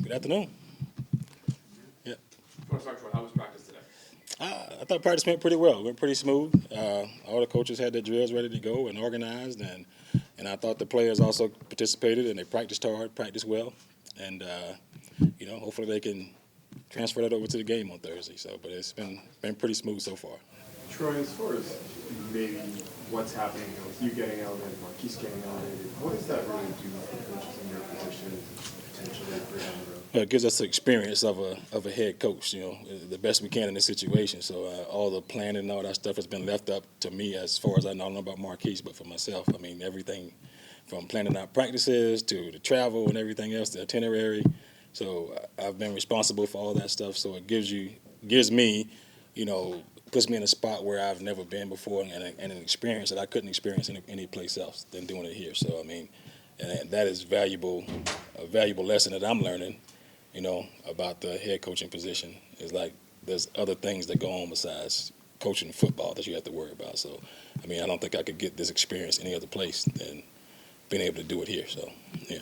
Good afternoon. Yeah. Coach Archibald, how was practice today? I thought practice went pretty well. It went pretty smooth. All the coaches had their drills ready to go and organized, and I thought the players also participated and they practiced hard, practiced well, and hopefully they can transfer that over to the game on Thursday. So, but it's been pretty smooth so far. Troy, as far as maybe what's happening with you getting elevated, Marquise getting elevated, what does that really do for coaches in your position potentially for down the road? Well, it gives us the experience of a head coach, the best we can in this situation. So all the planning and all that stuff has been left up to me as far as I know about Marquise, but for myself, I mean, everything from planning out practices to the travel and everything else, the itinerary. So I've been responsible for all that stuff. So it gives me, puts me in a spot where I've never been before and an experience that I couldn't experience any place else than doing it here. So, I mean, and that is a valuable lesson that I'm learning, about the head coaching position. Is like there's other things that go on besides coaching football that you have to worry about. So, I mean, I don't think I could get this experience any other place than being able to do it here. So, yeah.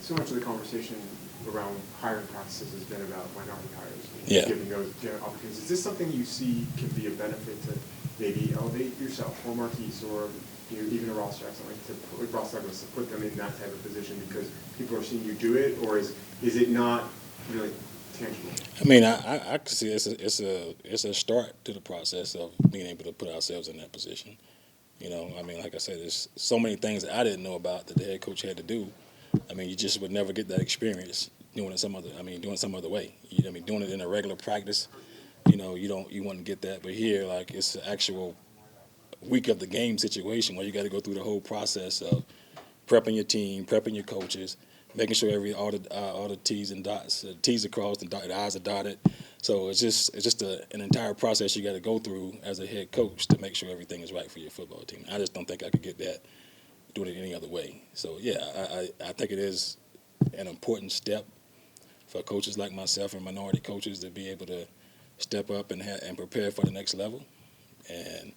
So much of the conversation around hiring practices has been about minority hires. Yeah. Giving those opportunities. Is this something you see can be a benefit to maybe elevate yourself or Marquise or even a Ross Jackson, like Ross Douglas, to put them in that type of position because people are seeing you do it, or is it not really tangible? I mean, I could see it's a start to the process of being able to put ourselves in that position. I mean, like I said, there's so many things that I didn't know about that the head coach had to do. I mean, you just would never get that experience doing it some other way. Doing it in a regular practice, you wouldn't get that. But here, like, it's an actual week of the game situation where you got to go through the whole process of prepping your team, prepping your coaches, making sure all the T's and dots, T's are crossed and the I's are dotted. So it's just an entire process you got to go through as a head coach to make sure everything is right for your football team. I just don't think I could get that doing it any other way. So yeah, I think it is an important step for coaches like myself and minority coaches to be able to step up and prepare for the next level. And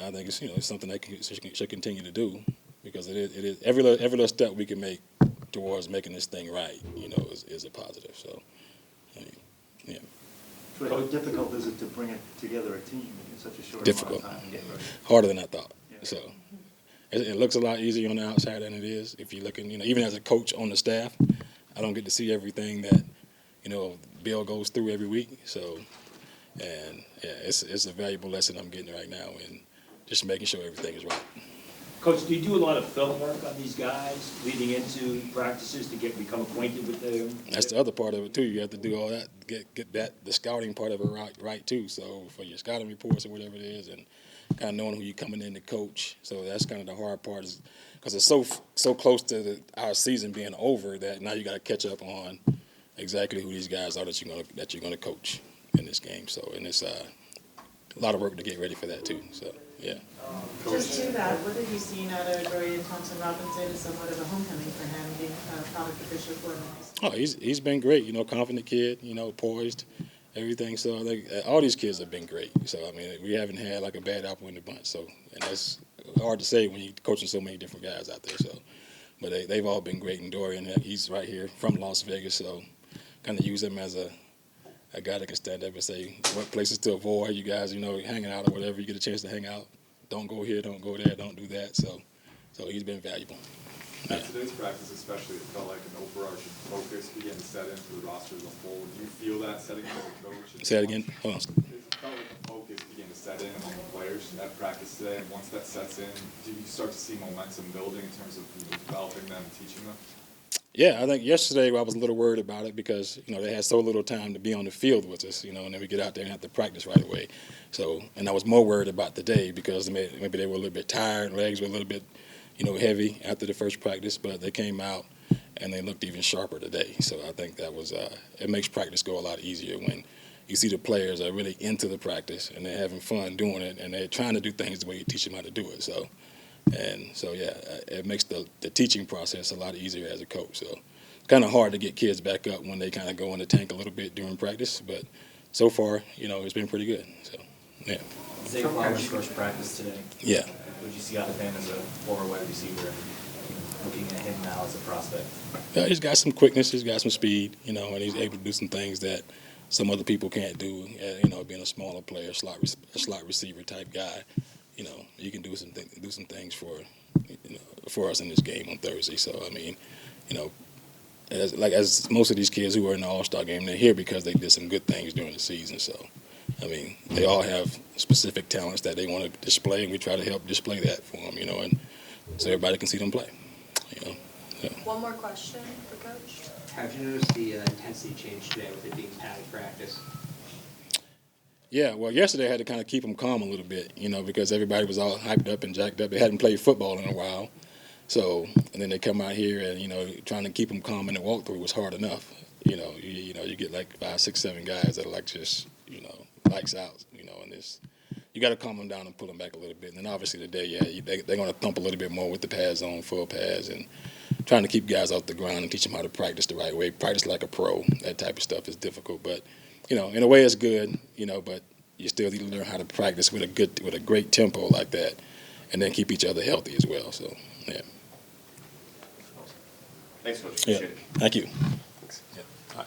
I think it's something that should continue to do because it is every little step we can make towards making this thing right. Is a positive. So, yeah. How difficult is it to bring it together a team in such a short amount of time? Harder than I thought. Yeah. So. It looks a lot easier on the outside than it is. If you're looking, even as a coach on the staff, I don't get to see everything that, Bill goes through every week. So, and yeah, it's a valuable lesson I'm getting right now in just making sure everything is right. Coach, do you do a lot of film work on these guys leading into practices to become acquainted with them? That's the other part of it too. You have to do all that, get the scouting part of it right too. So for your scouting reports or whatever it is, and kind of knowing who you're coming in to coach. So that's kind of the hard part, is because it's so close to our season being over that now you got to catch up on exactly who these guys are that you're gonna coach in this game. So and it's a lot of work to get ready for that too. So yeah. Just to that, what have you seen out of Dorian Thompson-Robinson as somewhat of a homecoming for him, being a product official for him? Oh, he's been great. Confident kid. Poised, everything. So I think all these kids have been great. So I mean, we haven't had like a bad apple in the bunch. So and that's hard to say when you're coaching so many different guys out there. So, but they've all been great. And Dorian, he's right here from Las Vegas, so kind of use him as a guy that can stand up and say what places to avoid. You guys, hanging out or whatever. You get a chance to hang out. Don't go here, don't go there, don't do that. So he's been valuable. Yeah. Today's practice especially, it felt like an overarching focus began to set in for the roster as a whole. Do you feel that setting in as a coach? Say that again? Hold on. It felt like a focus began to set in among the players at practice today, and once that sets in, do you start to see momentum building in terms of developing them and teaching them? Yeah, I think yesterday I was a little worried about it because, they had so little time to be on the field with us, and then we get out there and have to practice right away. So, and I was more worried about today because maybe they were a little bit tired, legs were a little bit, heavy after the first practice, but they came out and they looked even sharper today. So I think that was, it makes practice go a lot easier when you see the players are really into the practice and they're having fun doing it and they're trying to do things the way you teach them how to do it. So yeah, it makes the teaching process a lot easier as a coach. So it's kind of hard to get kids back up when they kind of go in the tank a little bit during practice, but so far, it's been pretty good. So, yeah. Zay Flowers' first practice today. Yeah. What did you see out of him as a former wide receiver? looking at him now as a prospect? Yeah, he's got some quickness, he's got some speed, and he's able to do some things that some other people can't do. Being a smaller player, a slot receiver type guy, he can do some things for us in this game on Thursday. So I mean, as most of these kids who are in the All-Star game, they're here because they did some good things during the season. So I mean, they all have specific talents that they want to display, and we try to help display that for them, and so everybody can see them play. So. One more question for Coach. Have you noticed the intensity change today with it being padded practice? Yeah, well, yesterday I had to kind of keep them calm a little bit, because everybody was all hyped up and jacked up. They hadn't played football in a while. So, and then they come out here and, trying to keep them calm in the walkthrough was hard enough. You get like 5, 6, 7 guys that are like just, lights out, and this. You got to calm them down and pull them back a little bit. And then obviously today, they're going to thump a little bit more with the pads on, full pads, and trying to keep guys off the ground and teach them how to practice the right way. Practice like a pro. That type of stuff is difficult. But, in a way it's good, but you still need to learn how to practice with a great tempo like that, and then keep each other healthy as well. So, yeah. Thanks, Coach. Yeah. Appreciate it. Thank you. Thanks. Yeah. All right.